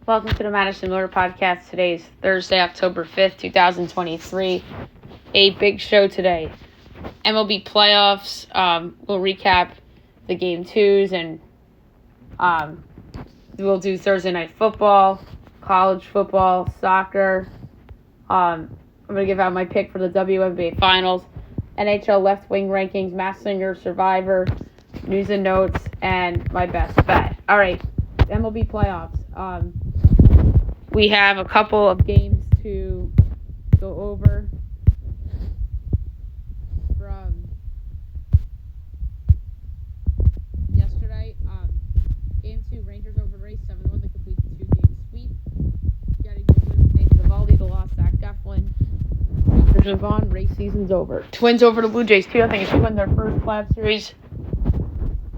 Welcome to the Madison Miller Podcast. Today is Thursday, October 5th, 2023. A big show today. MLB playoffs. We'll recap the Game 2s and we'll do Thursday night football, college football, soccer. I'm going to give out my pick for the WNBA finals, NHL left wing rankings, Masked Singer, Survivor, news and notes, and my best bet. All right, MLB playoffs. We have a couple of games to go over from yesterday. Game 2, Rangers over Rays 7-1 to complete the 2-game sweep. Getting the win with Nathan Eovaldi, the loss, Zach Eflin. Rangers move on. Rays season's over. Twins over the Blue Jays 2-0. They win their first playoff series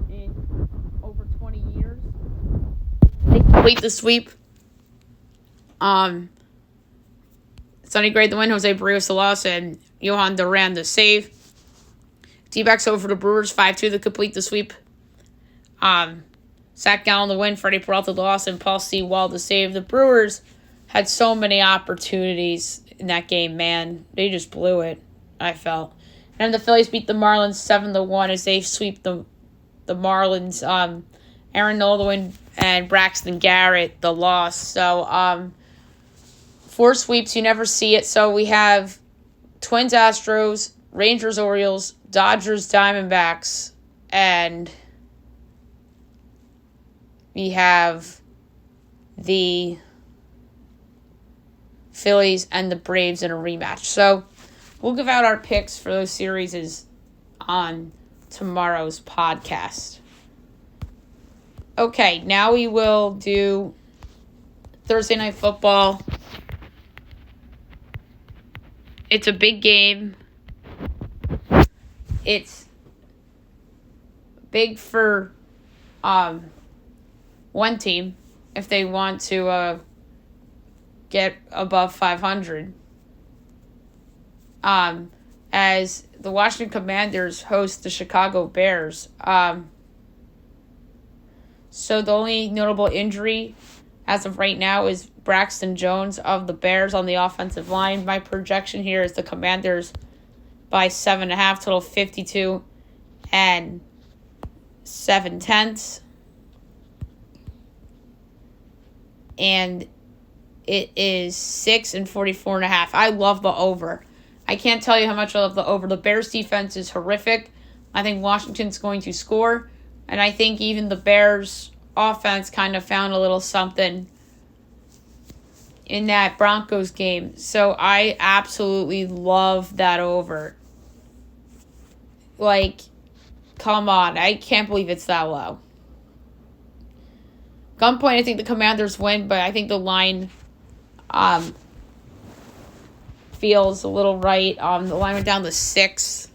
in over 20 years. They complete the sweep. Sonny Gray the win, Jose Barrios the loss, and Johan Duran the save. D-backs over the Brewers 5-2 to complete the sweep. Zach Gallen the win, Freddie Peralta the loss, and Paul C. Wall the save. The Brewers had so many opportunities in that game, man. They just blew it, I felt. And the Phillies beat the Marlins 7-1 as they sweep the Marlins. Aaron Nola the win, and Braxton Garrett the loss. So, 4 sweeps, you never see it. So we have Twins, Astros, Rangers, Orioles, Dodgers, Diamondbacks, and we have the Phillies and the Braves in a rematch. So we'll give out our picks for those series on tomorrow's podcast. Okay, now we will do Thursday night football. It's a big game. It's big for one team if they want to get above 500. As the Washington Commanders host the Chicago Bears. So the only notable injury as of right now is Braxton Jones of the Bears on the offensive line. My projection here is the Commanders by 7.5, total 52 and 7/10. And it is 6 and 44.5. I love the over. I can't tell you how much I love the over. The Bears defense is horrific. I think Washington's going to score. And I think even the Bears offense kind of found a little something in that Broncos game. So I absolutely love that over. Like, come on. I can't believe it's that low. Gunpoint, I think the Commanders win, but I think the line feels a little right. The line went down to 6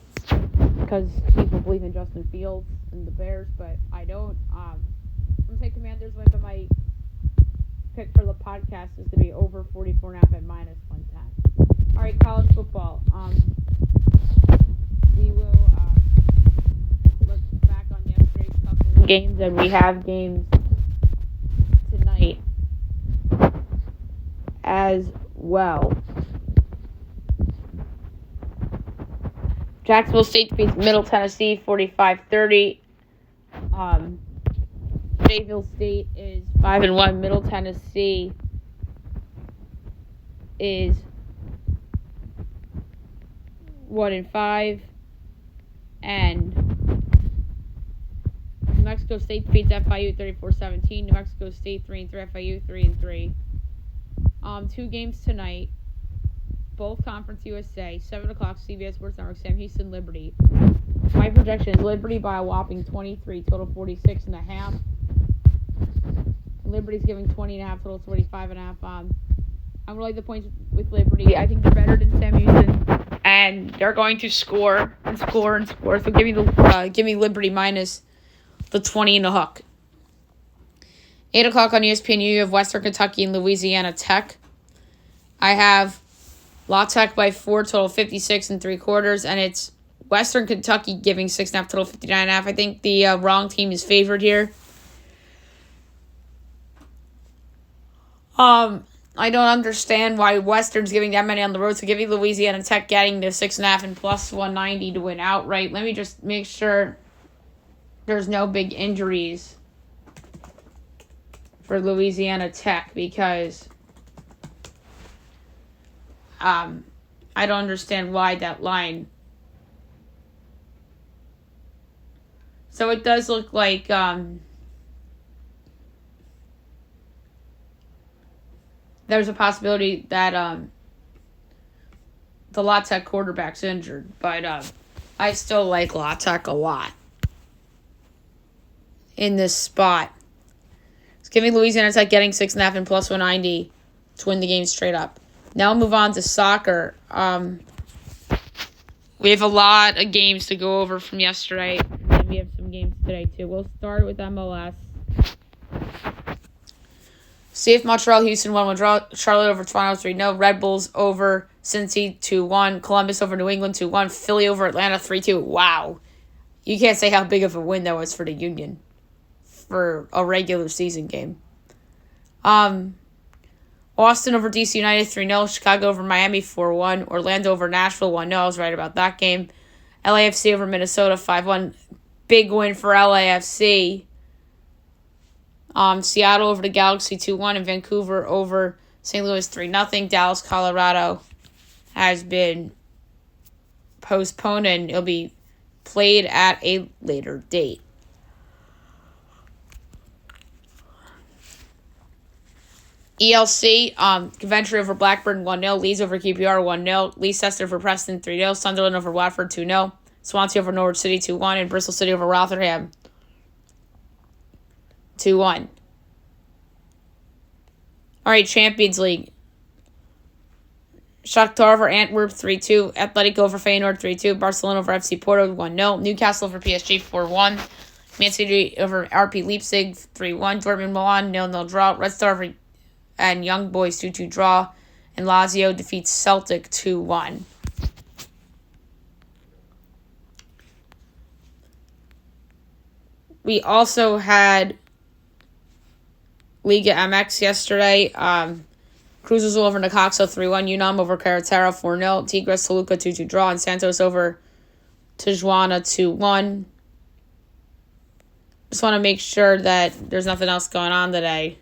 because people believe in Justin Fields and the Bears, but I don't. I'm going to say Commanders win, but my pick for the podcast is going to be over 44.5 at minus 110. All right, college football. We will look back on yesterday's couple of games, and we have games tonight as well. Jacksonville State beats Middle Tennessee 45-30. Fayetteville State is 5-1. Middle Tennessee is 1-5. And New Mexico State beats FIU 34-17. New Mexico State 3-3. FIU 3-3. 2 games tonight. Both Conference USA, 7 o'clock, CBS Sports Network, Sam Houston, Liberty. My projection is Liberty by a whopping 23, total 46.5. Liberty's giving 20.5, total 25.5. I'm going to like the points with Liberty. I think they're better than Sam Houston, and they're going to score and score and score. So give me Liberty minus the 20 and a hook. 8 o'clock on ESPN, you have Western Kentucky and Louisiana Tech. I have La Tech by 4, total 56.75, and it's Western Kentucky giving 6.5, total 59.5. I think the wrong team is favored here. I don't understand why Western's giving that many on the road. So giving Louisiana Tech getting to 6.5 and plus 190 to win outright. Let me just make sure there's no big injuries for Louisiana Tech because I don't understand why that line. So it does look like there's a possibility that the La Tech quarterback's injured, but I still like La Tech a lot in this spot. It's giving Louisiana Tech getting 6.5 and plus 190 to win the game straight up. Now we'll move on to soccer. We have a lot of games to go over from yesterday, and we have some games today too. We'll start with MLS. CF Montreal, Houston 1-1 Charlotte over Toronto 3-0. Red Bulls over Cincy 2-1. Columbus over New England 2-1. Philly over Atlanta 3-2. Wow. You can't say how big of a win that was for the Union for a regular season game. Austin over DC United 3-0. Chicago over Miami 4-1. Orlando over Nashville 1-0. I was right about that game. LAFC over Minnesota 5-1. Big win for LAFC. Seattle over the Galaxy 2-1 and Vancouver over St. Louis 3-0. Dallas, Colorado has been postponed and it'll be played at a later date. ELC, Coventry over Blackburn 1-0. Leeds over QPR 1-0. Leicester over Preston 3-0. Sunderland over Watford 2-0. Swansea over Norwich City 2-1. And Bristol City over Rotherham 2-1. All right, Champions League. Shakhtar over Antwerp 3-2. Atletico over Feyenoord 3-2. Barcelona over FC Porto 1-0. Newcastle over PSG 4-1. Man City over RP Leipzig 3-1. Dortmund Milan 0-0 draw. Red Star over and Young Boys 2-2 draw. And Lazio defeats Celtic 2-1. We also had Liga MX yesterday. Cruz Azul over Necaxa 3-1. Unam over Carretera 4-0. Tigres Toluca 2-2 draw. And Santos over Tijuana 2-1. Just want to make sure that there's nothing else going on today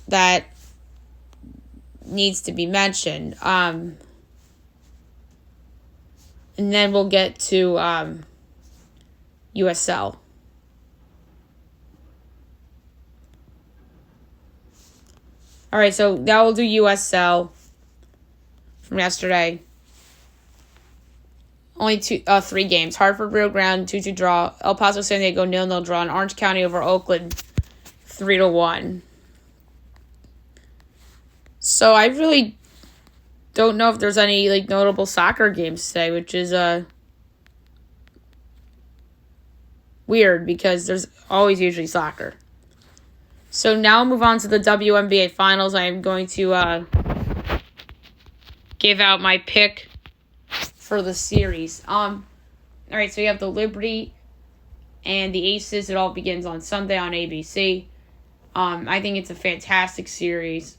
that needs to be mentioned. And then we'll get to USL. All right, so now we'll do USL from yesterday. Only 3 games. Hartford Rio Grande 2-2 draw. El Paso San Diego 0-0 draw. And Orange County over Oakland 3-1. So I really don't know if there's any notable soccer games today, which is weird because there's always usually soccer. So now I'll move on to the WNBA finals. I am going to give out my pick for the series. All right, so you have the Liberty and the Aces. It all begins on Sunday on ABC. I think it's a fantastic series.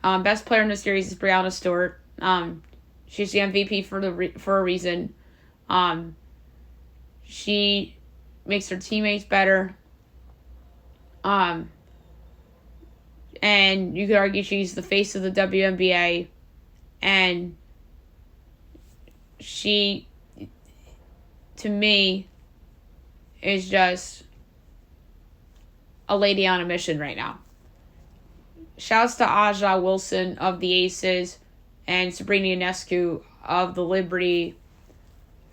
Best player in the series is Breanna Stewart. She's the MVP for a reason. She makes her teammates better. And you could argue she's the face of the WNBA. And she, to me, is just a lady on a mission right now. Shouts to Aja Wilson of the Aces and Sabrina Ionescu of the Liberty.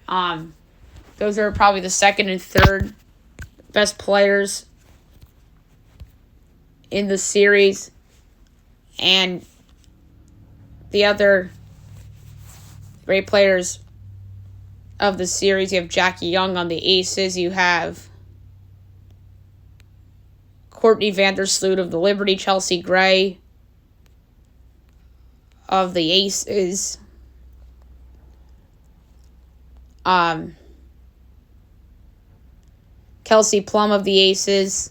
Those are probably the second and third best players in the series. And the other great players of the series, you have Jackie Young on the Aces. You have Courtney Vandersloot of the Liberty. Chelsea Gray of the Aces. Kelsey Plum of the Aces.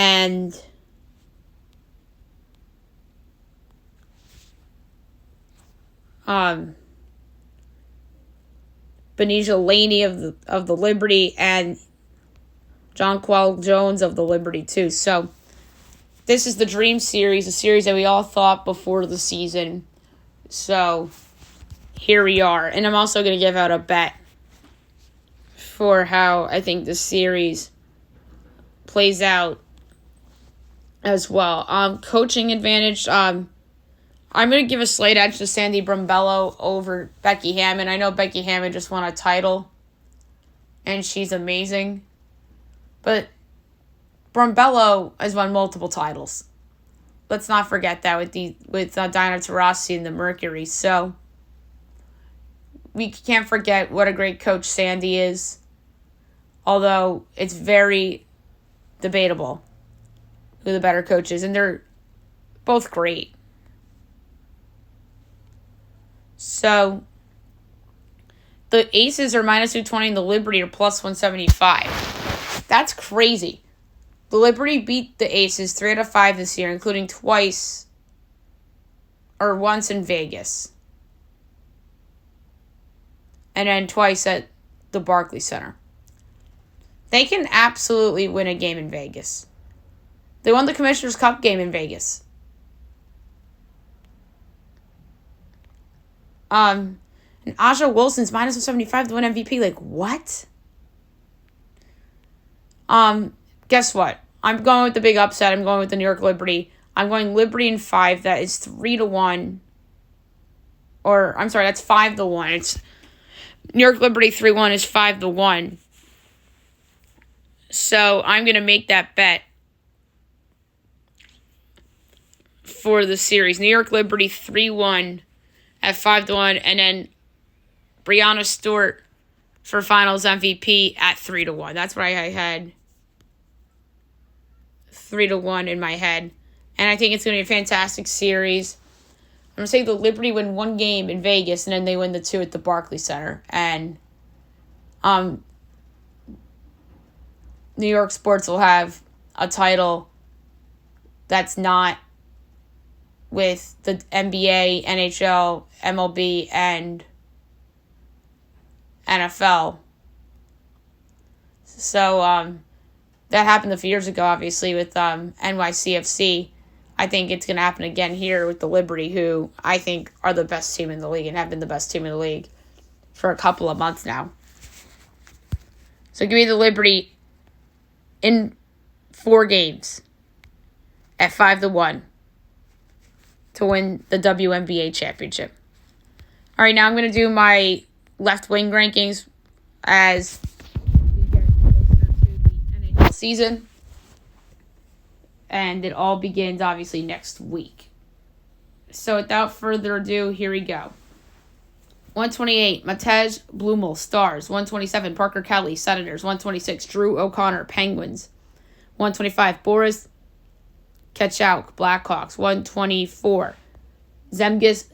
and Benicia Laney of the Liberty, and Jonquel Jones of the Liberty too. So this is the Dream Series, a series that we all thought before the season. So here we are. And I'm also going to give out a bet for how I think the series plays out as well. Coaching advantage. I'm going to give a slight edge to Sandy Brambello over Becky Hammond. I know Becky Hammond just won a title, and she's amazing. But Brambello has won multiple titles. Let's not forget that with Diana Taurasi and the Mercury. So we can't forget what a great coach Sandy is, although it's very debatable who the better coach is, and they're both great. So the Aces are minus 220 and the Liberty are plus 175. That's crazy. The Liberty beat the Aces 3 out of 5 this year, including once in Vegas. And then twice at the Barclays Center. They can absolutely win a game in Vegas. They won the Commissioner's Cup game in Vegas. And Aja Wilson's minus 175 to win MVP. Like, what? Guess what? I'm going with the big upset. I'm going with the New York Liberty. I'm going Liberty in 5. That is 3-1. Or, I'm sorry, that's 5-1. It's New York Liberty 3-1 is 5-1. So, I'm going to make that bet for the series. New York Liberty 3-1 at 5-1. And then Breanna Stewart for Finals MVP at 3-1. That's why I had 3-1 in my head. And I think it's going to be a fantastic series. I'm going to say the Liberty win one game in Vegas, and then they win the 2 at the Barclays Center. And New York sports will have a title that's not with the NBA, NHL, MLB, and NFL. So, that happened a few years ago, obviously, with NYCFC. I think it's going to happen again here with the Liberty, who I think are the best team in the league and have been the best team in the league for a couple of months now. So give me the Liberty in 4 games at 5-1 to win the WNBA championship. All right, now I'm going to do my left wing rankings as we get closer to the NHL season. And it all begins, obviously, next week. So without further ado, here we go. 128, Matej Blumel, Stars. 127, Parker Kelly, Senators. 126, Drew O'Connor, Penguins. 125, Boris Ketchuk, Blackhawks. 124, Zemgus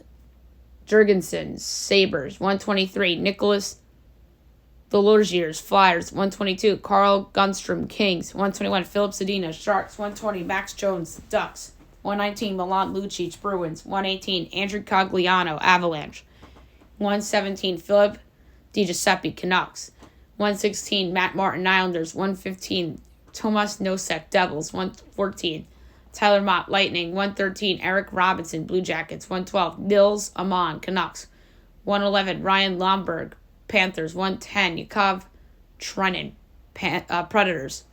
Jurgensen, Sabres. 123, Nicholas Delorgiers, Flyers. 122, Carl Gunstrom, Kings. 121, Philip Zadina, Sharks. 120, Max Jones, Ducks. 119, Milan Lucic, Bruins. 118, Andrew Cogliano, Avalanche. 117, Philip DiGiuseppe, Canucks. 116, Matt Martin, Islanders. 115, Tomas Nosek, Devils. 114, Tyler Mott, Lightning. 113, Eric Robinson, Blue Jackets. 112, Nils Amon, Canucks. 111, Ryan Lomberg, Panthers. 110, Yakov Trenin, Predators.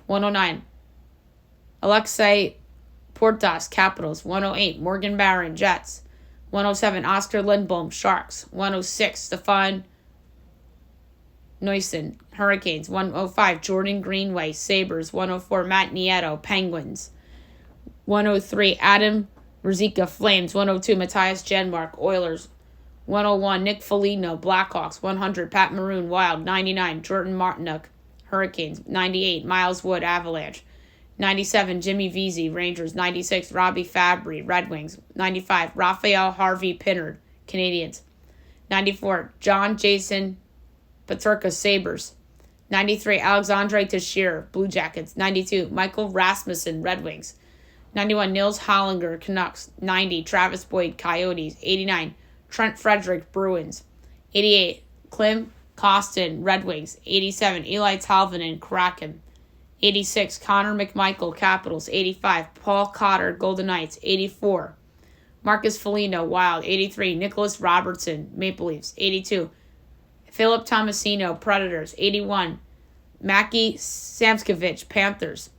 109, Alexei Portas, Capitals. 108, Morgan Barron, Jets. 107, Oscar Lindblom, Sharks. 106, Stefan Noisen, Hurricanes. 105, Jordan Greenway, Sabres. 104, Matt Nieto, Penguins. 103, Adam Ruzicka, Flames. 102, Matthias Janmark, Oilers. 101, Nick Foligno, Blackhawks. 100, Pat Maroon, Wild. 99, Jordan Martinook, Hurricanes. 98, Miles Wood, Avalanche. 97, Jimmy Vesey, Rangers. 96, Robbie Fabry, Red Wings. 95, Raphael Harvey Pinnard, Canadiens. 94, John Jason Peterka, Sabres. 93, Alexandre Teixeira, Blue Jackets. 92, Michael Rasmussen, Red Wings. 91, Nils Hollinger, Canucks. 90, Travis Boyd, Coyotes. 89, Trent Frederick, Bruins. 88, Klim Kostin, Red Wings. 87, Eli Talvinen, Kraken. 86, Connor McMichael, Capitals. 85, Paul Cotter, Golden Knights. 84, Marcus Foligno, Wild. 83, Nicholas Robertson, Maple Leafs. 82, Philip Tomasino, Predators. 81, Mackie Samskovich, Panthers.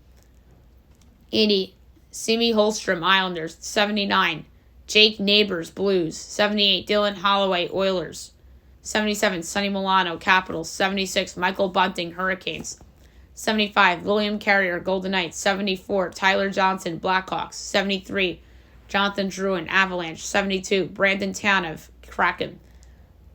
80, Simi Holstrom, Islanders. 79, Jake Neighbors, Blues. 78, Dylan Holloway, Oilers. 77, Sonny Milano, Capitals. 76, Michael Bunting, Hurricanes. 75, William Carrier, Golden Knights. 74, Tyler Johnson, Blackhawks. 73, Jonathan Drouin, Avalanche. 72, Brandon Tanev, Kraken.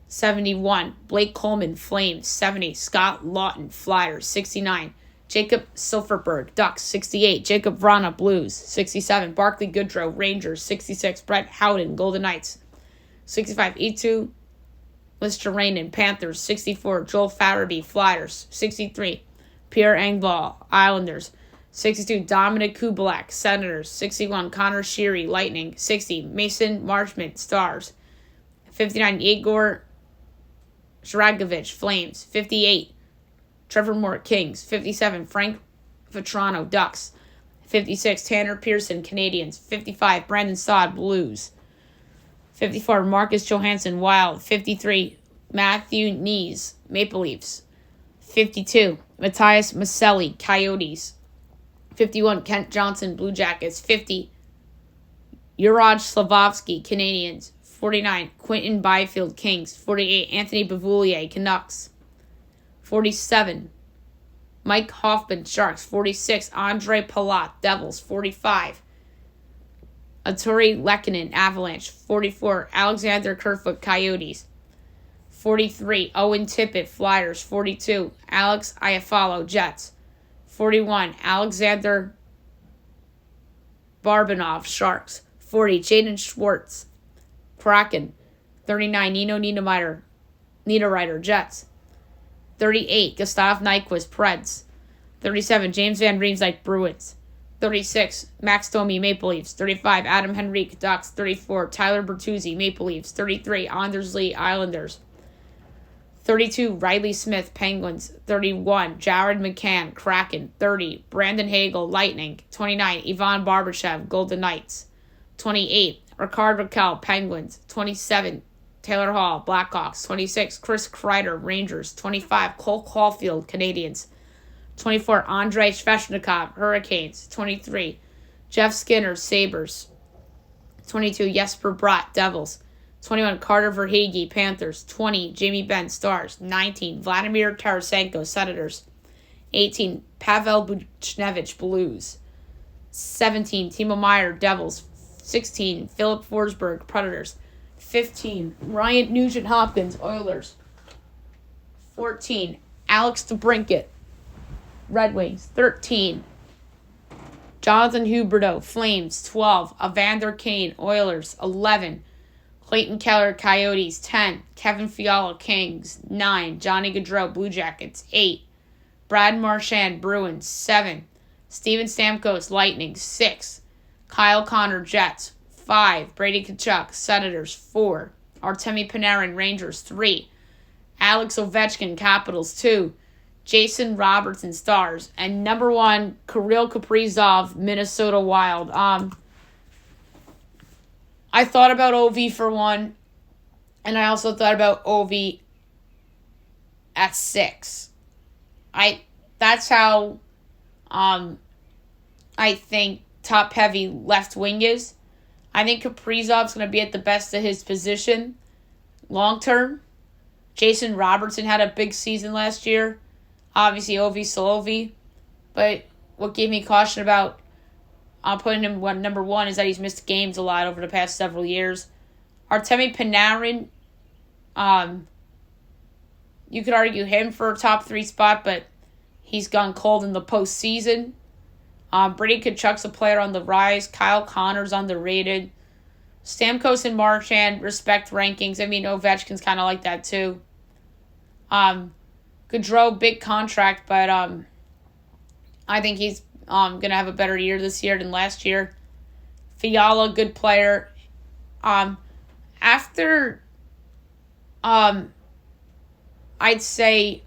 71, Blake Coleman, Flames. 70, Scott Lawton, Flyers. 69, Jacob Silverberg, Ducks. 68, Jacob Vrana, Blues. 67, Barclay Goodrow, Rangers. 66, Brett Howden, Golden Knights. 65, Eetu Listerainen, Panthers. 64, Joel Farabee, Flyers. 63, Pierre Engvall, Islanders. 62, Dominic Kubalek, Senators. 61, Connor Sheary, Lightning. 60, Mason Marchment, Stars. 59, Igor Zdragovic, Flames. 58, Trevor Moore, Kings. 57, Frank Vetrano, Ducks. 56, Tanner Pearson, Canadiens. 55, Brandon Saad, Blues. 54, Marcus Johansson, Wild. 53, Matthew Knees, Maple Leafs. 52, Matthias Maselli, Coyotes. 51, Kent Johnson, Blue Jackets. 50, Juraj Slavovsky, Canadiens. 49, Quentin Byfield, Kings. 48, Anthony Beauvillier, Canucks. 47, Mike Hoffman, Sharks. 46, Andre Palat, Devils. 45, Arturi Lehkonen, Avalanche. 44, Alexander Kerfoot, Coyotes. 43, Owen Tippett, Flyers. 42, Alex Iafallo, Jets. 41, Alexander Barbanov, Sharks. 40, Jaden Schwartz, Kraken. 39, Nino Niederreiter, Jets. 38, Gustav Nyquist, Preds. 37, James Van Riemsdyk, Bruins. 36, Max Domi, Maple Leafs. 35, Adam Henrique, Ducks. 34, Tyler Bertuzzi, Maple Leafs. 33, Anders Lee, Islanders. 32, Riley Smith, Penguins. 31, Jared McCann, Kraken. 30, Brandon Hagel, Lightning. 29, Ivan Barbashev, Golden Knights. 28, Ricard Raquel, Penguins. 27, Taylor Hall, Blackhawks. 26, Chris Kreider, Rangers. 25, Cole Caulfield, Canadiens. 24, Andrei Svechnikov, Hurricanes. 23, Jeff Skinner, Sabres. 22, Jesper Bratt, Devils. 21, Carter Verhaeghe, Panthers. 20, Jamie Benn, Stars. 19, Vladimir Tarasenko, Senators. 18, Pavel Buchnevich, Blues. 17, Timo Meier, Devils. 16, Philip Forsberg, Predators. 15, Ryan Nugent-Hopkins, Oilers. 14, Alex DeBrincat, Red Wings. 13, Jonathan Huberdeau, Flames. 12, Evander Kane, Oilers. 11, Clayton Keller, Coyotes. 10, Kevin Fiala, Kings. 9, Johnny Gaudreau, Blue Jackets. 8, Brad Marchand, Bruins. 7, Steven Stamkos, Lightning. 6, Kyle Connor, Jets. 5, Brady Tkachuk, Senators. 4, Artemi Panarin, Rangers. 3, Alex Ovechkin, Capitals. 2, Jason Robertson, Stars. And number 1, Kirill Kaprizov, Minnesota Wild. I thought about OV for 1, and I also thought about OV at 6. That's how I think top-heavy left wing is. I think Kaprizov's going to be at the best of his position long-term. Jason Robertson had a big season last year. Obviously, OV still OV. But what gave me caution about putting him number 1 is that he's missed games a lot over the past several years. Artemi Panarin, you could argue him for a top 3 spot, but he's gone cold in the postseason. Brady Tkachuk's a player on the rise. Kyle Connor's underrated. Stamkos and Marchand respect rankings. I mean, Ovechkin's kind of like that too. Gaudreau, big contract, but I think he's gonna have a better year this year than last year. Fiala, good player. After I'd say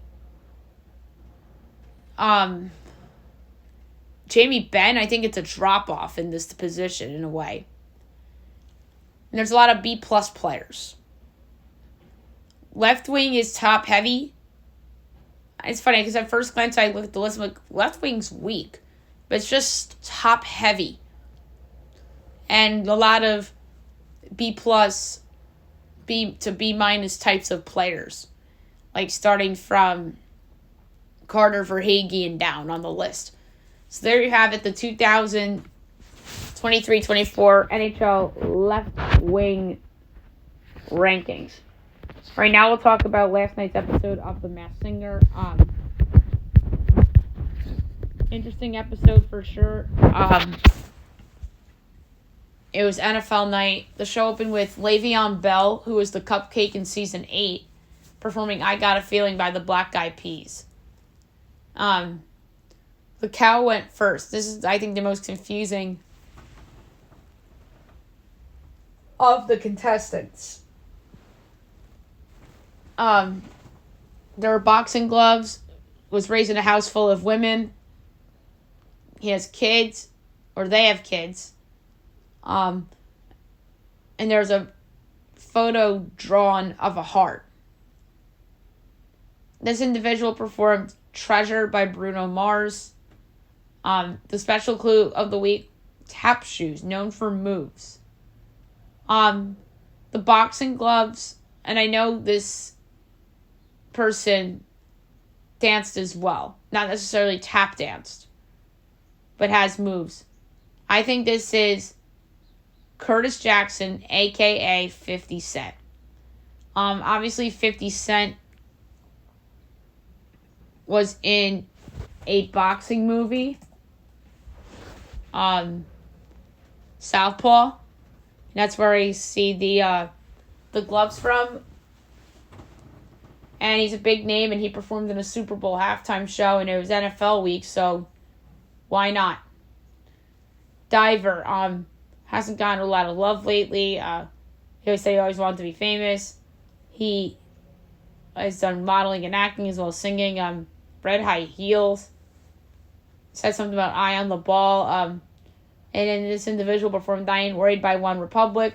Jamie Benn, I think it's a drop off in this position in a way. And there's a lot of B plus players. Left wing is top heavy. It's funny because at first glance I look at the list, I'm like, left wing's weak. But it's just top heavy. And a lot of B plus, B to B minus types of players. Like starting from Carter Verhaeghe and down on the list. So there you have it, the 2023-24 NHL left wing rankings. Right now we'll talk about last night's episode of The Masked Singer. Interesting episode for sure. It was NFL night. The show opened with Le'Veon Bell, who was the cupcake in season 8, performing I Got a Feeling by the Black Eyed Peas. The cow went first. This is, I think, the most confusing of the contestants. There were boxing gloves. Was raised in a house full of women. He has kids, or they have kids. And there's a photo drawn of a heart. This individual performed Treasure by Bruno Mars. The special clue of the week, tap shoes, known for moves. The boxing gloves, and I know this person danced as well. Not necessarily tap danced, but has moves. I think this is Curtis Jackson, a.k.a. 50 Cent. Obviously 50 Cent was in a boxing movie, Southpaw. That's where I see the gloves from. And he's a big name, and he performed in a Super Bowl halftime show, and it was NFL week, so why not? Diver, hasn't gotten a lot of love lately. He always said he always wanted to be famous. He has done modeling and acting as well as singing. Red High Heels. Said something about eye on the ball. And then this individual performed I Ain't Worried by One Republic.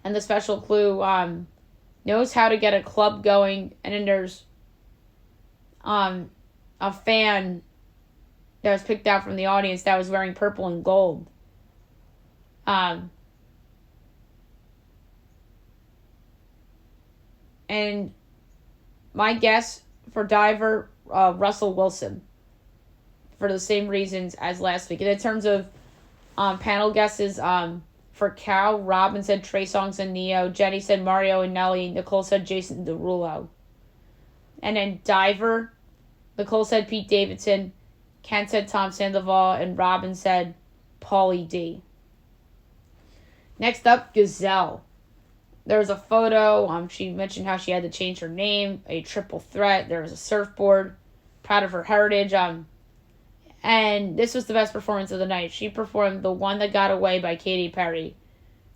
And the special clue, knows how to get a club going. And then there's a fan that was picked out from the audience that was wearing purple and gold. And my guess for Diver, Russell Wilson, for the same reasons as last week. And in terms of panel guesses, for Cal, Robin said Trey Songz and Neo. Jenny said Mario and Nelly. Nicole said Jason Derulo. And then Diver, Nicole said Pete Davidson. Ken said Tom Sandoval. And Robin said Paulie D. Next up, Gazelle. There was a photo. She mentioned how she had to change her name. A triple threat. There was a surfboard. Proud of her heritage. And this was the best performance of the night. She performed The One That Got Away by Katy Perry.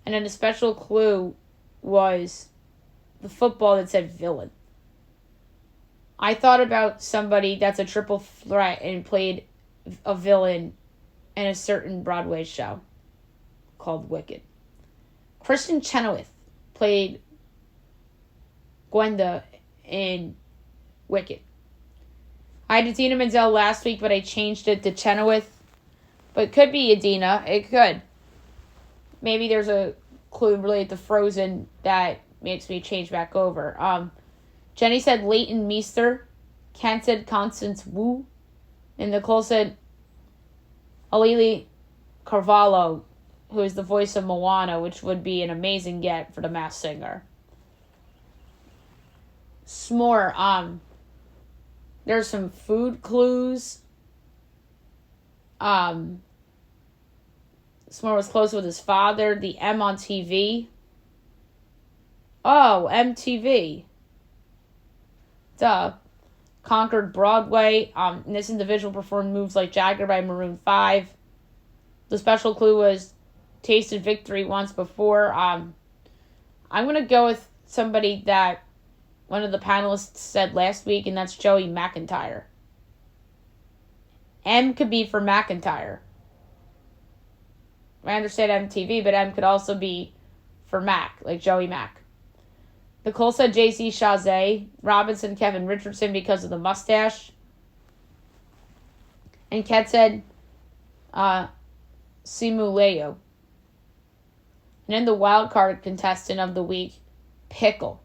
And then the special clue was the football that said villain. I thought about somebody that's a triple threat and played a villain in a certain Broadway show called Wicked. Kristen Chenoweth played Gwenda in Wicked. I had Adina Menzel last week, but I changed it to Chenoweth. But it could be Adina. It could. Maybe there's a clue related to Frozen that makes me change back over. Jenny said Leighton Meester. Ken said Constance Wu. And Nicole said Alili Carvalho, who is the voice of Moana, which would be an amazing get for The Masked Singer. S'more, there's some food clues. S'more was close with his father. The M on TV. Oh, MTV. Duh. conquered Broadway. And this individual performed moves like Jagger by Maroon 5. The special clue was tasted victory once before. I'm going to go with somebody that one of the panelists said last week, and that's Joey McIntyre. M could be for McIntyre. I understand MTV, but M could also be for Mac, like Joey Mac. Nicole said JC Chazé. Robinson, Kevin Richardson because of the mustache. And Kat said Simu Leo. And then the wild card contestant of the week, Pickle.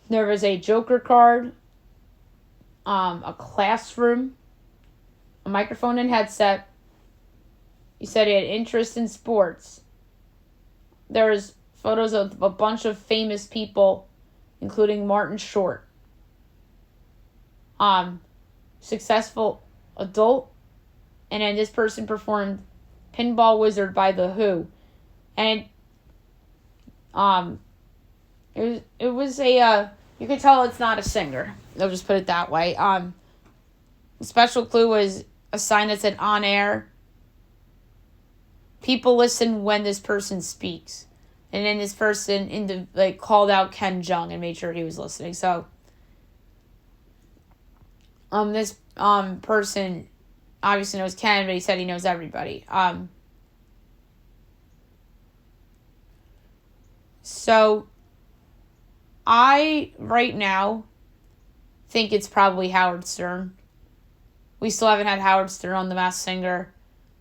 There was a Joker card, a classroom, a microphone and headset. He said he had interest in sports. There was photos of a bunch of famous people, including Martin Short. Successful adult. And then this person performed Pinball Wizard by The Who. And it was a you could tell it's not a singer. They'll just put it that way. The special clue was a sign that said on air. People listen when this person speaks. And then this person called out Ken Jeong and made sure he was listening. So this person obviously knows Ken, but he said he knows everybody. So I, right now, think it's probably Howard Stern. We still haven't had Howard Stern on The Masked Singer.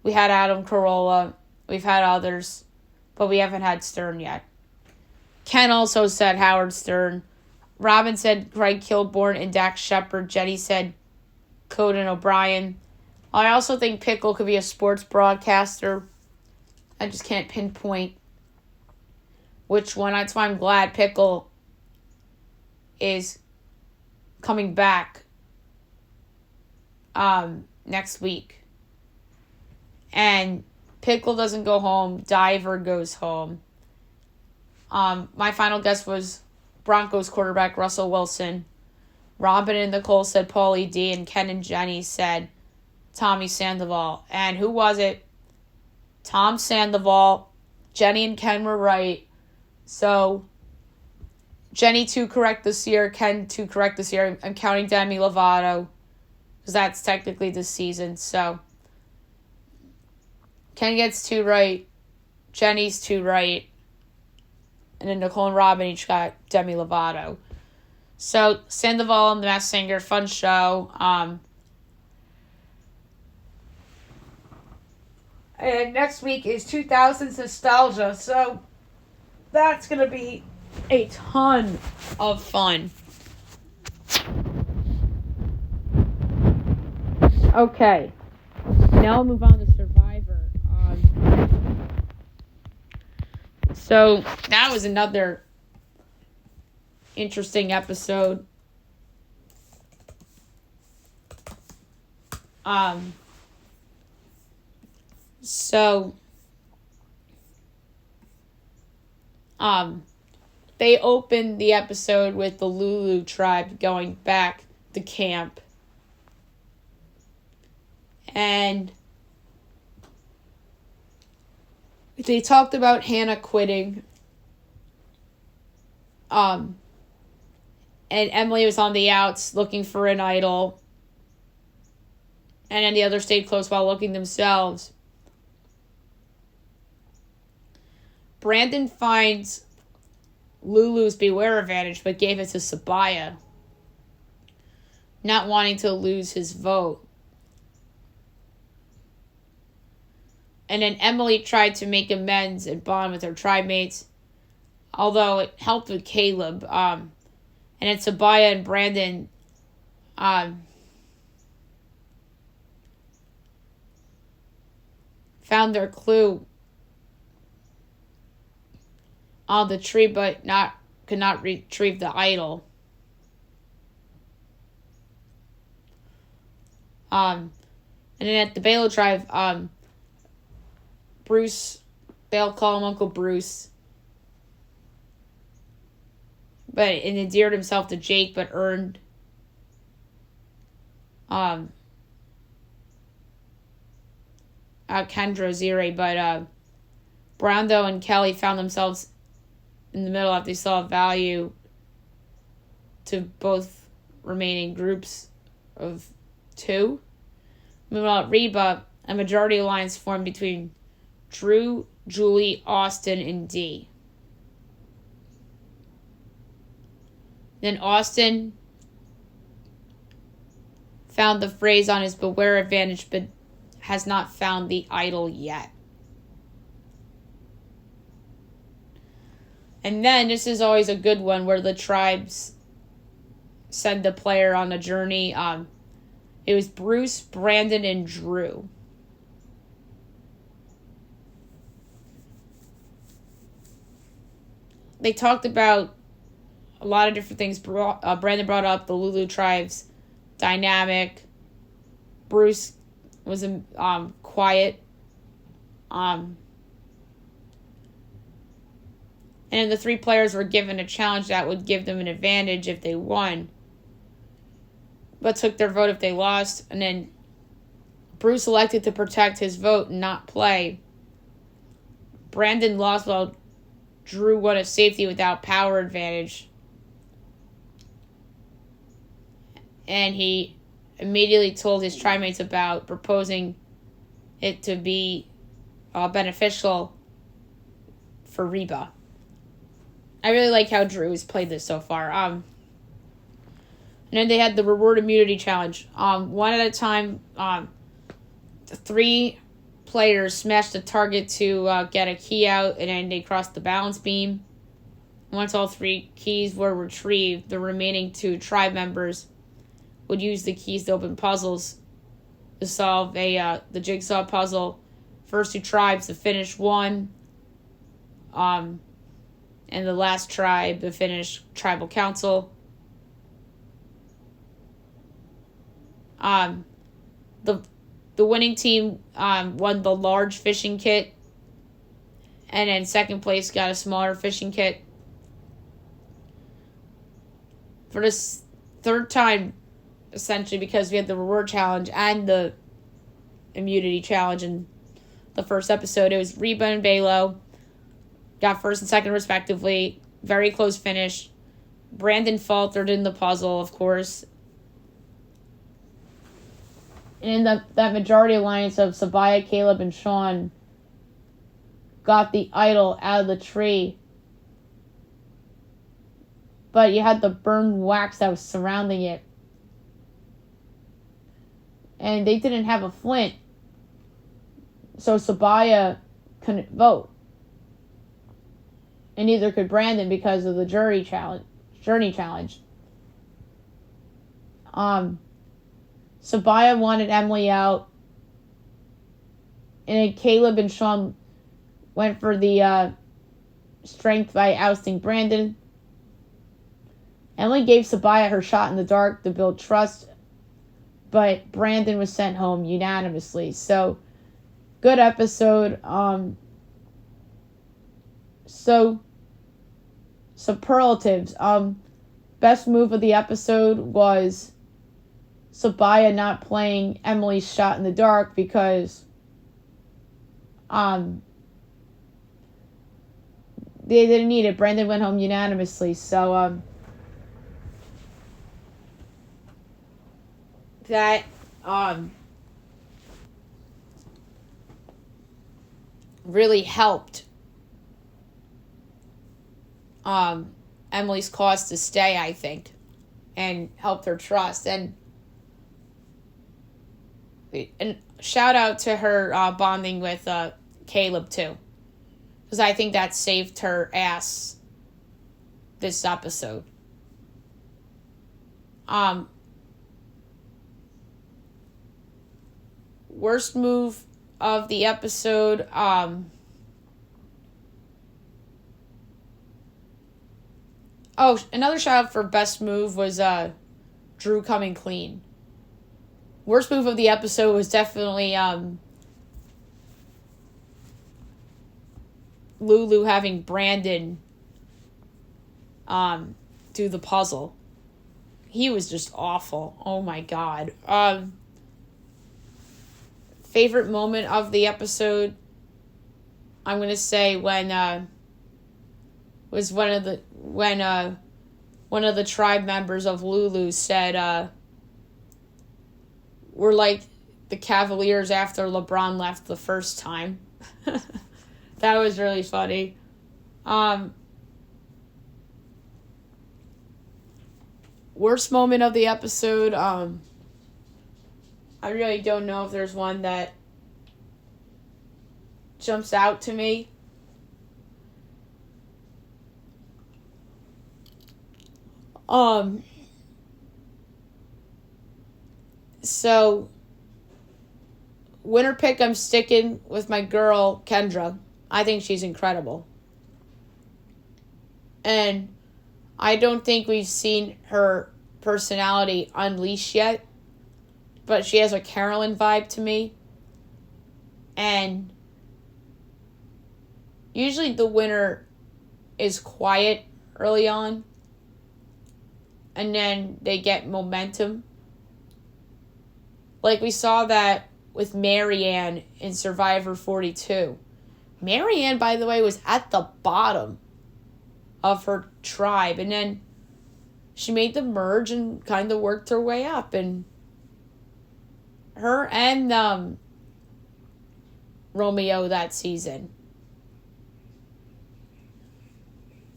We had Adam Carolla. We've had others, but we haven't had Stern yet. Ken also said Howard Stern. Robin said Greg Kilborn and Dax Shepard. Jenny said Conan O'Brien. I also think Pickle could be a sports broadcaster. I just can't pinpoint which one. That's why I'm glad Pickle is coming back next week. And Pickle doesn't go home. Diver goes home. My final guess was Broncos quarterback Russell Wilson. Robin and Nicole said Paulie D. And Ken and Jenny said Tommy Sandoval. And who was it? Tom Sandoval. Jenny and Ken were right. So Jenny 2 correct this year. Ken 2 correct this year. I'm counting Demi Lovato because that's technically this season. So Ken gets 2 right. Jenny's 2 right. And then Nicole and Robin each got Demi Lovato. So Sandoval and The Masked Singer, fun show. And next week is 2000s nostalgia. So that's going to be a ton of fun. Okay. Now we'll move on to Survivor. So that was another interesting episode. They opened the episode with the Lulu tribe going back to camp. And they talked about Hannah quitting. And Emily was on the outs looking for an idol. And then the others stayed close while looking themselves. Brandon finds Lulu's Beware advantage, but gave it to Sabaya, not wanting to lose his vote. And then Emily tried to make amends and bond with her tribe mates, although it helped with Caleb. And then Sabaya and Brandon found their clue on the tree, but could not retrieve the idol. And then at the Balo tribe, Bruce, they'll call him Uncle Bruce, and endeared himself to Jake, but earned Kendra Ziri. But Brando and Kelly found themselves in the middle after they saw value to both remaining groups of two. Meanwhile, at Reba, a majority alliance formed between Drew, Julie, Austin, and Dee. Then Austin found the phrase on his Beware advantage, but has not found the idol yet. And then, this is always a good one, where the tribes send the player on a journey. It was Bruce, Brandon, and Drew. They talked about a lot of different things. Brandon brought up the Lulu tribes dynamic. Bruce was quiet. And then the three players were given a challenge that would give them an advantage if they won, but took their vote if they lost. And then Bruce elected to protect his vote and not play. Brandon lost while Drew won a safety without power advantage. And he immediately told his trimates about proposing it to be beneficial for Reba. I really like how Drew has played this so far. And then they had the reward immunity challenge. One at a time, the three players smashed the target to get a key out, and then they crossed the balance beam. Once all three keys were retrieved, the remaining two tribe members would use the keys to open puzzles to solve the jigsaw puzzle. First two tribes to finish one. And the last tribe to finish tribal council. The winning team won the large fishing kit, and then second place got a smaller fishing kit. For this third time, essentially, because we had the reward challenge and the immunity challenge in the first episode, it was Reba and Balo. Got first and second respectively. Very close finish. Brandon faltered in the puzzle, of course. And that majority alliance of Sabaya, Caleb, and Sean got the idol out of the tree. But you had the burned wax that was surrounding it. And they didn't have a flint. So Sabaya couldn't vote. And neither could Brandon because of the journey challenge. Sabaya wanted Emily out. And then Caleb and Sean went for the strength by ousting Brandon. Emily gave Sabaya her shot in the dark to build trust. But Brandon was sent home unanimously. So, good episode. So, superlatives. Best move of the episode was Sabaya not playing Emily's shot in the dark because they didn't need it. Brandon went home unanimously. So that really helped Emily's cause to stay, I think, and helped her trust. And shout out to her bonding with Caleb too, because I think that saved her ass this episode. Worst move of the episode. Another shout out for best move was Drew coming clean. Worst move of the episode was definitely Lulu having Brandon do the puzzle. He was just awful. Oh my God. Favorite moment of the episode, I'm gonna say when one of the tribe members of Lulu said, we're like the Cavaliers after LeBron left the first time. That was really funny. Worst moment of the episode, I really don't know if there's one that jumps out to me. So, winner pick, I'm sticking with my girl, Kendra. I think she's incredible. And I don't think we've seen her personality unleashed yet. But she has a Carolyn vibe to me. And usually the winner is quiet early on. And then they get momentum. Like we saw that with Marianne in Survivor 42. Marianne, by the way, was at the bottom of her tribe. And then she made the merge and kind of worked her way up. And her and Romeo that season.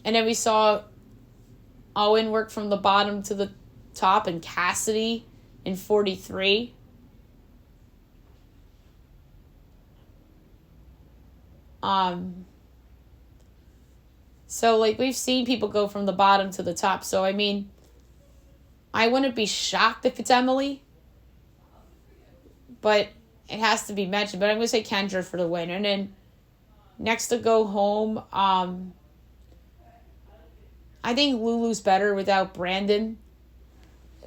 And then we saw Owen work from the bottom to the top, and Cassidy in 43. So, like, we've seen people go from the bottom to the top. So, I mean, I wouldn't be shocked if it's Emily. But it has to be mentioned. But I'm going to say Kendra for the win. And then next to go home, I think Lulu's better without Brandon.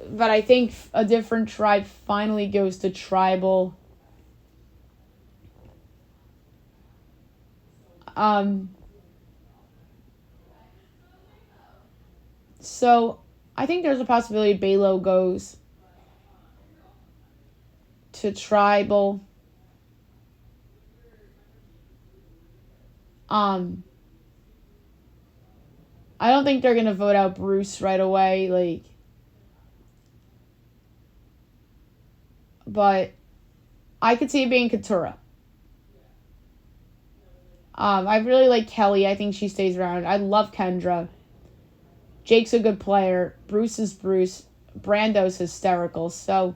But I think a different tribe finally goes to tribal. So I think there's a possibility Balo goes to tribal. I don't think they're gonna vote out Bruce right away, but I could see it being Katura. I really like Kelly. I think she stays around. I love Kendra. Jake's a good player. Bruce is Bruce. Brando's hysterical. So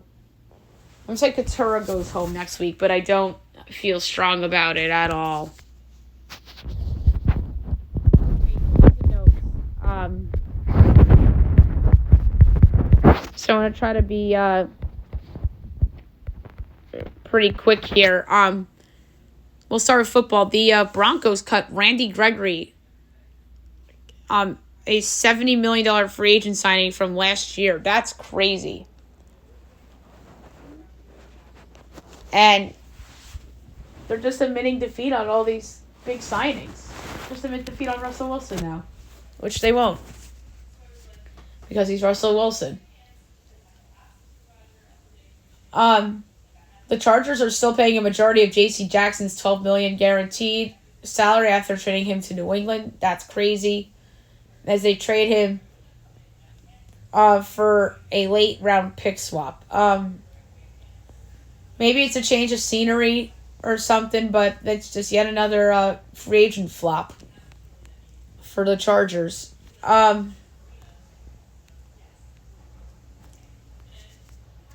I'm going to say Katura goes home next week, but I don't feel strong about it at all. So I'm going to try to be pretty quick here. We'll start with football. The Broncos cut Randy Gregory, a $70 million free agent signing from last year. That's crazy. And they're just admitting defeat on all these big signings. Just admit defeat on Russell Wilson now, which they won't, because he's Russell Wilson. The Chargers are still paying a majority of J.C. Jackson's $12 million guaranteed salary after trading him to New England. That's crazy. As they trade him for a late round pick swap. Maybe it's a change of scenery or something, but that's just yet another free agent flop for the Chargers.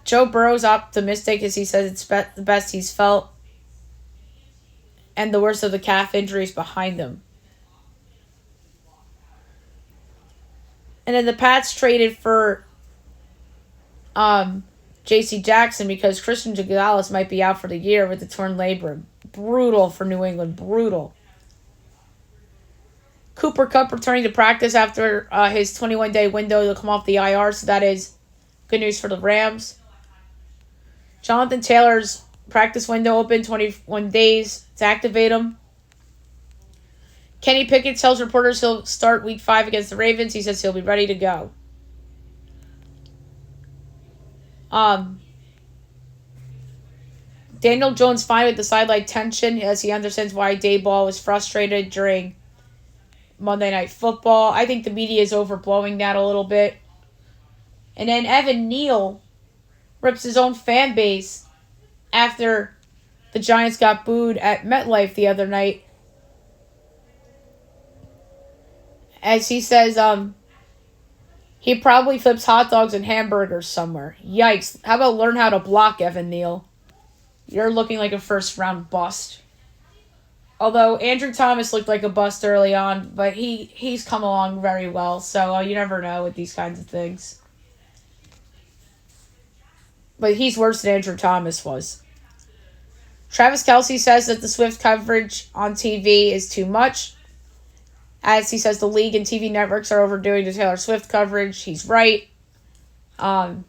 Joe Burrow's optimistic as he says it's the best he's felt, and the worst of the calf injuries behind him. And then the Pats traded for J.C. Jackson because Christian Gonzalez might be out for the year with the torn labrum. Brutal for New England. Brutal. Cooper Kupp returning to practice after his 21-day window to come off the IR, so that is good news for the Rams. Jonathan Taylor's practice window open 21 days to activate him. Kenny Pickett tells reporters he'll start Week 5 against the Ravens. He says he'll be ready to go. Daniel Jones fine with the sideline tension as he understands why Daboll was frustrated during Monday Night Football. I think the media is overblowing that a little bit. And then Evan Neal rips his own fan base after the Giants got booed at MetLife the other night. As he says, he probably flips hot dogs and hamburgers somewhere. Yikes. How about learn how to block, Evan Neal? You're looking like a first-round bust. Although Andrew Thomas looked like a bust early on, but he's come along very well, so you never know with these kinds of things. But he's worse than Andrew Thomas was. Travis Kelce says that the Swift coverage on TV is too much. As he says, the league and TV networks are overdoing the Taylor Swift coverage. He's right. Travis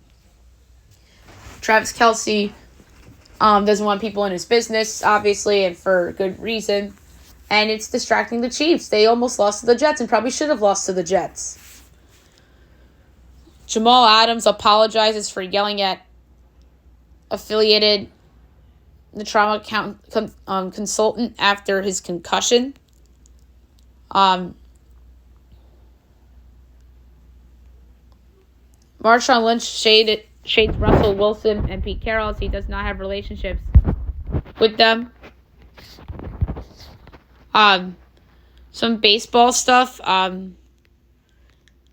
Kelce doesn't want people in his business, obviously, and for good reason. And it's distracting the Chiefs. They almost lost to the Jets and probably should have lost to the Jets. Jamal Adams apologizes for yelling at the trauma consultant after his concussion. Marshawn Lynch shades Russell Wilson and Pete Carroll as he does not have relationships with them. Some baseball stuff. Bob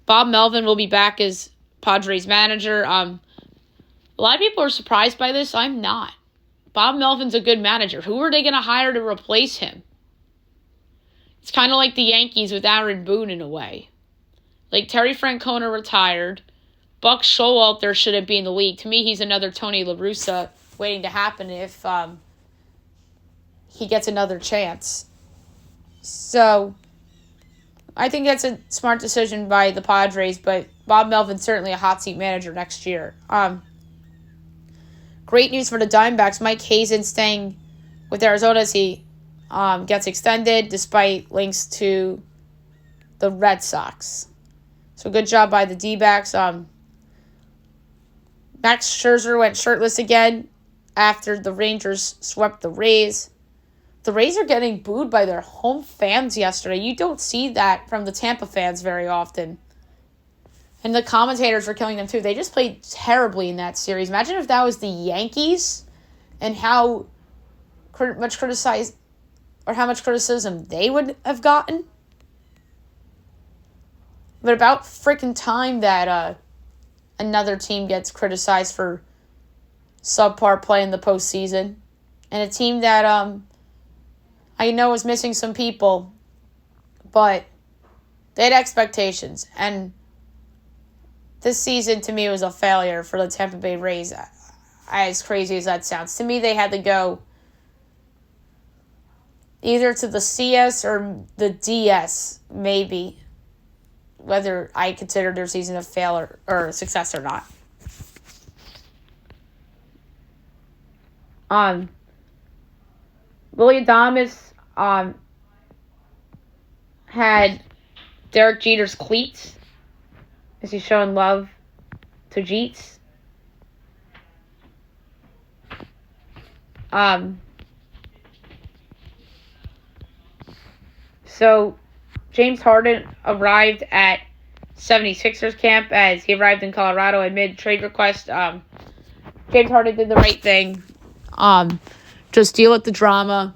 Melvin will be back as Padres manager. A lot of people are surprised by this. I'm not. Bob Melvin's a good manager. Who are they going to hire to replace him? It's kind of like the Yankees with Aaron Boone in a way. Like Terry Francona retired. Buck Showalter shouldn't be in the league. To me, he's another Tony La Russa waiting to happen if he gets another chance. So, I think that's a smart decision by the Padres, but Bob Melvin's certainly a hot seat manager next year. Great news for the Diamondbacks. Mike Hazen staying with Arizona as he gets extended despite links to the Red Sox. So good job by the D-backs. Max Scherzer went shirtless again after the Rangers swept the Rays. The Rays are getting booed by their home fans yesterday. You don't see that from the Tampa fans very often. And the commentators were killing them too. They just played terribly in that series. Imagine if that was the Yankees and how much criticism they would have gotten. But about freaking time that another team gets criticized for subpar play in the postseason. And a team that I know is missing some people, but they had expectations. And this season, to me, was a failure for the Tampa Bay Rays. As crazy as that sounds. To me, they had to go either to the CS or the DS, maybe. Whether I consider their season a failure or a success or not. Willie Adames had Derek Jeter's cleats as he's showing love to Jeets. So James Harden arrived at 76ers camp as he arrived in Colorado amid trade request. James Harden did the right thing. Just deal with the drama.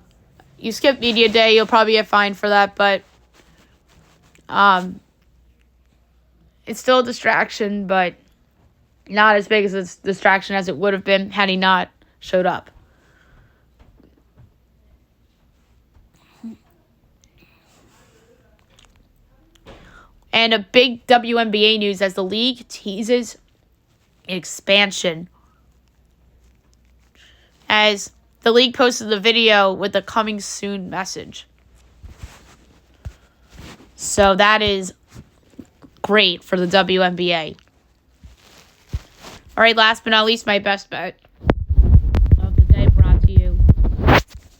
You skip media day, you'll probably get fined for that, but it's still a distraction, but not as big as a distraction as it would have been had he not showed up. And a big WNBA news as the league teases expansion. As the league posted the video with the coming soon message. So that is great for the WNBA. All right, last but not least, my best bet of the day brought to you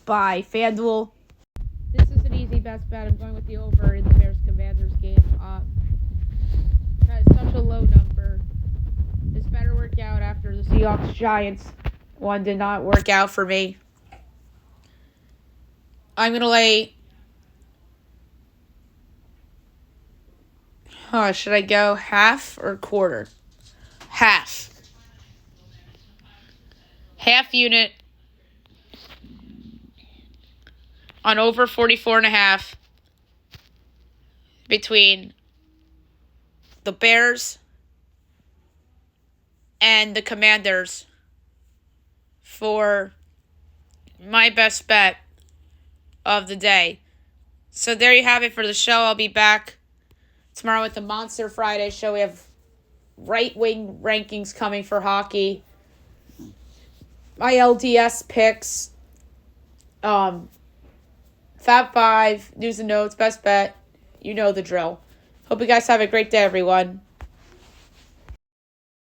by FanDuel. This is an easy best bet. I'm going with the over in the Bears-Commanders game. That is such a low number. This better work out after the Seahawks-Giants one did not work out for me. I'm going to lay... should I go half or quarter? Half. Half unit on over 44.5 between the Bears and the Commanders for my best bet of the day. So there you have it for the show. I'll be back tomorrow with the Monster Friday show. We have right-wing rankings coming for hockey. My LDS picks. Fab 5, news and notes, best bet. You know the drill. Hope you guys have a great day, everyone.